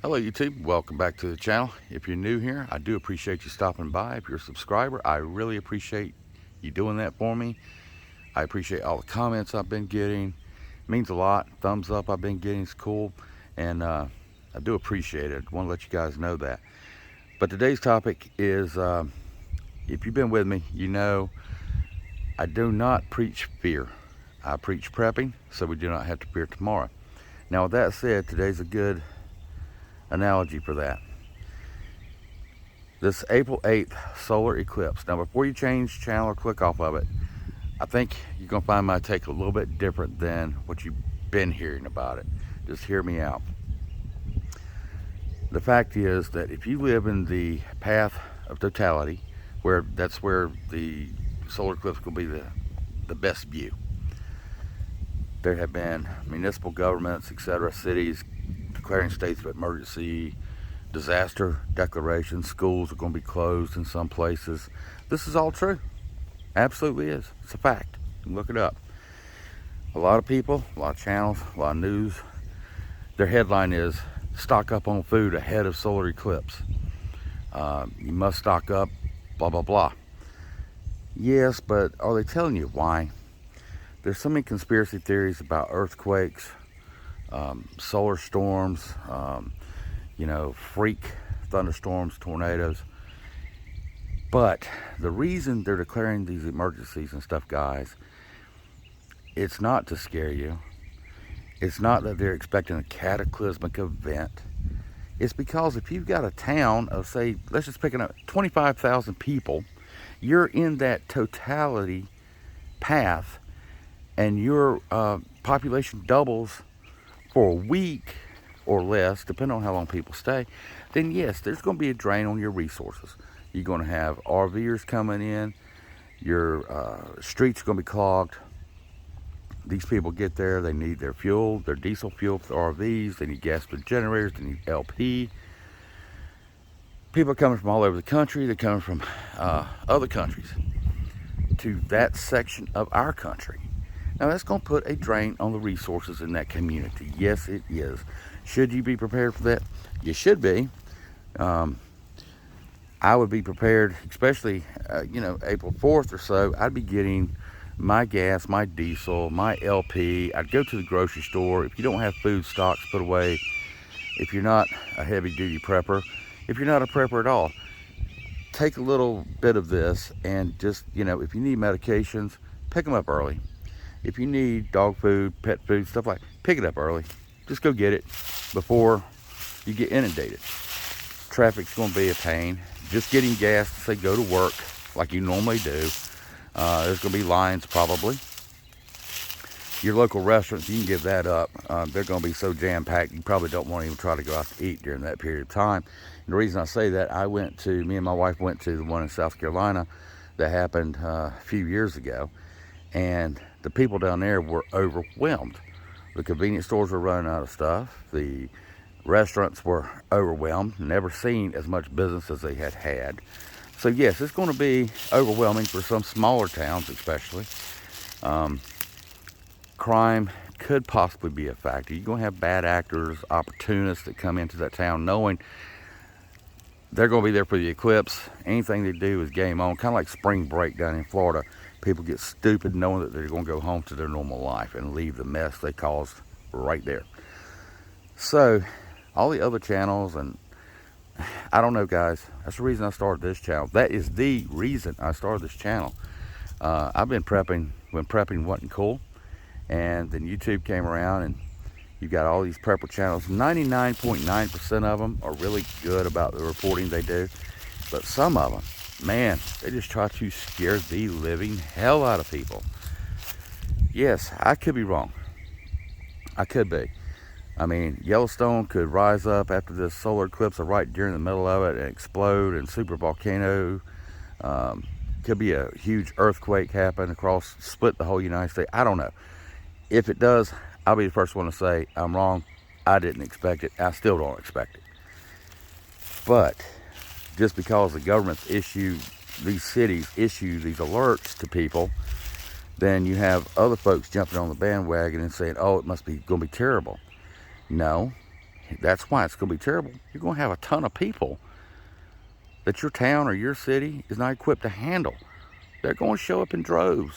Hello YouTube, welcome back to the channel. If you're new here, I do appreciate you stopping by. If you're a subscriber, I really appreciate you doing that for me. I appreciate all the comments I've been getting. It means a lot. Thumbs up I've been getting is cool, and I do appreciate it. I want to let you guys know that. But today's topic is, if you've been with me, you know I do not preach fear. I preach prepping so we do not have to fear tomorrow. Now with that said, today's a good analogy for that. This April 8th solar eclipse. Now before you change channel or click off of it, I think you're going to find my take a little bit different than what you've been hearing about it. Just hear me out. The fact is that if you live in the path of totality, that's where the solar eclipse will be the best view. There have been municipal governments, etc., cities declaring states of emergency, disaster declarations. Schools are going to be closed in some places. This is all true. Absolutely is. It's a fact. You can look it up. A lot of people, a lot of channels, a lot of news, their headline is stock up on food ahead of solar eclipse. You must stock up, blah, blah, blah. Yes, but are they telling you why? There's so many conspiracy theories about earthquakes, solar storms, freak thunderstorms, tornadoes. But the reason they're declaring these emergencies and stuff, guys, it's not to scare you. It's not that they're expecting a cataclysmic event. It's because if you've got a town of, say, let's just pick it up, 25,000 people, you're in that totality path, and your population doubles for a week or less, depending on how long people stay, then yes, there's going to be a drain on your resources. You're going to have RVers coming in. Your streets are going to be clogged. These people get there, they need their fuel, their diesel fuel for the RVs, they need gas for generators, they need LP. People are coming from all over the country, they're coming from other countries to that section of our country. Now that's going to put a drain on the resources in that community. Yes, it is. Should you be prepared for that? You should be. I would be prepared, especially, April 4th or so. I'd be getting my gas, my diesel, my LP. I'd go to the grocery store. If you don't have food stocks put away, if you're not a heavy duty prepper, if you're not a prepper at all, take a little bit of this and just, if you need medications, pick them up early. If you need dog food, pet food, stuff like that, pick it up early. Just go get it before you get inundated. Traffic's going to be a pain. Just getting gas to say go to work like you normally do. There's going to be lines probably. Your local restaurants, you can give that up. They're going to be so jam-packed, you probably don't want to even try to go out to eat during that period of time. And the reason I say that, me and my wife went to the one in South Carolina that happened a few years ago. And the people down there were overwhelmed. The convenience stores were running out of stuff. The restaurants were overwhelmed, never seen as much business as they had had. So yes, it's going to be overwhelming for some smaller towns especially. Crime could possibly be a factor. You're going to have bad actors, opportunists that come into that town knowing they're going to be there for the eclipse. Anything they do is game on, kind of like spring break down in Florida. People get stupid knowing that they're going to go home to their normal life and leave the mess they caused right there. So all the other channels, and I don't know, guys, that's the reason I started this channel. That is the reason I started this channel. I've been prepping when prepping wasn't cool, and then YouTube came around, and you got all these prepper channels. 99.9% of them are really good about the reporting they do, but some of them, man, they just try to scare the living hell out of people. Yes, I could be wrong. I could be. I mean, Yellowstone could rise up after this solar eclipse or right during the middle of it and explode, and super volcano. Could be a huge earthquake happen split the whole United States. I don't know. If it does, I'll be the first one to say I'm wrong. I didn't expect it. I still don't expect it. But just because the governments these cities issue these alerts to people, then you have other folks jumping on the bandwagon and saying, oh, it must be going to be terrible. No, That's why it's going to be terrible. You're going to have a ton of people that your town or your city is not equipped to handle. They're going to show up in droves.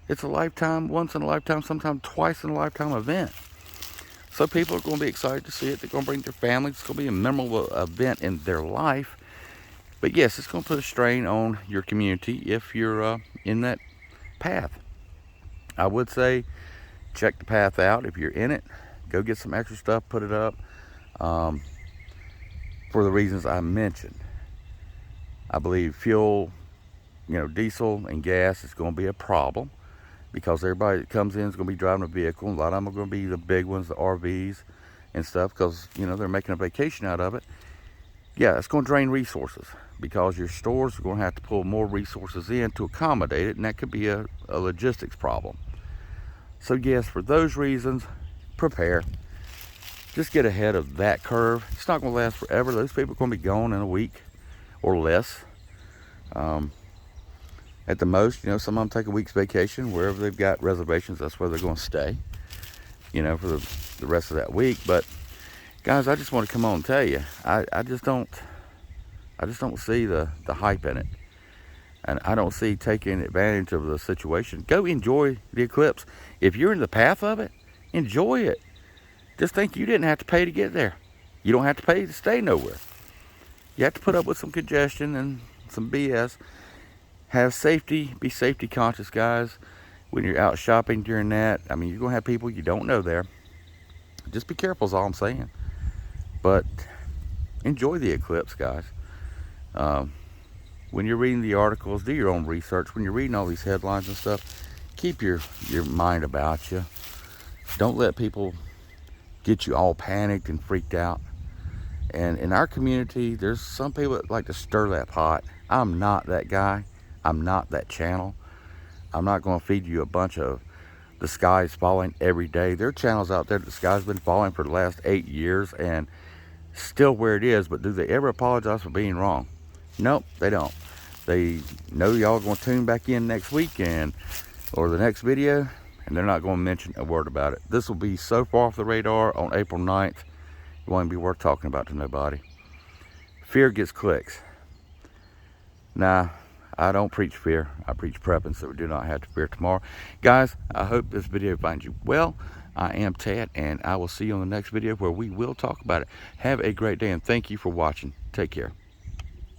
It's a lifetime, once in a lifetime, sometimes twice in a lifetime event. So people are going to be excited to see it. They're going to bring their families. It's going to be a memorable event in their life. But yes, it's going to put a strain on your community if you're in that path. I would say check the path out. If you're in it, go get some extra stuff, put it up for the reasons I mentioned. I believe fuel, diesel and gas is going to be a problem because everybody that comes in is going to be driving a vehicle. A lot of them are going to be the big ones, the RVs and stuff, because they're making a vacation out of it. Yeah, it's going to drain resources because your stores are going to have to pull more resources in to accommodate it, and that could be a logistics problem. So yes, for those reasons, prepare. Just get ahead of that curve. It's not going to last forever. Those people are going to be gone in a week or less. At the most, some of them take a week's vacation. Wherever they've got reservations, that's where they're going to stay, for the rest of that week. But guys, I just want to come on and tell you, I just don't see the hype in it. And I don't see taking advantage of the situation. Go enjoy the eclipse. If you're in the path of it, enjoy it. Just think you didn't have to pay to get there. You don't have to pay to stay nowhere. You have to put up with some congestion and some BS. Have safety, be safety conscious, guys. When you're out shopping during that, you're going to have people you don't know there. Just be careful is all I'm saying. But enjoy the eclipse, guys. When you're reading the articles, do your own research. When you're reading all these headlines and stuff, keep your mind about you. Don't let people get you all panicked and freaked out. And in our community, there's some people that like to stir that pot. I'm not that guy. I'm not that channel. I'm not going to feed you a bunch of the sky's falling every day. There are channels out there that the sky's been falling for the last 8 years and still where it is, but do they ever apologize for being wrong? Nope, they don't. They know y'all going to tune back in next week or the next video, and they're not going to mention a word about it. This will be so far off the radar on April 9th, it won't be worth talking about to nobody. Fear gets clicks. Nah, I don't preach fear. I preach prepping, so we do not have to fear tomorrow. Guys, I hope this video finds you well. I am Ted, and I will see you on the next video where we will talk about it. Have a great day, and thank you for watching. Take care.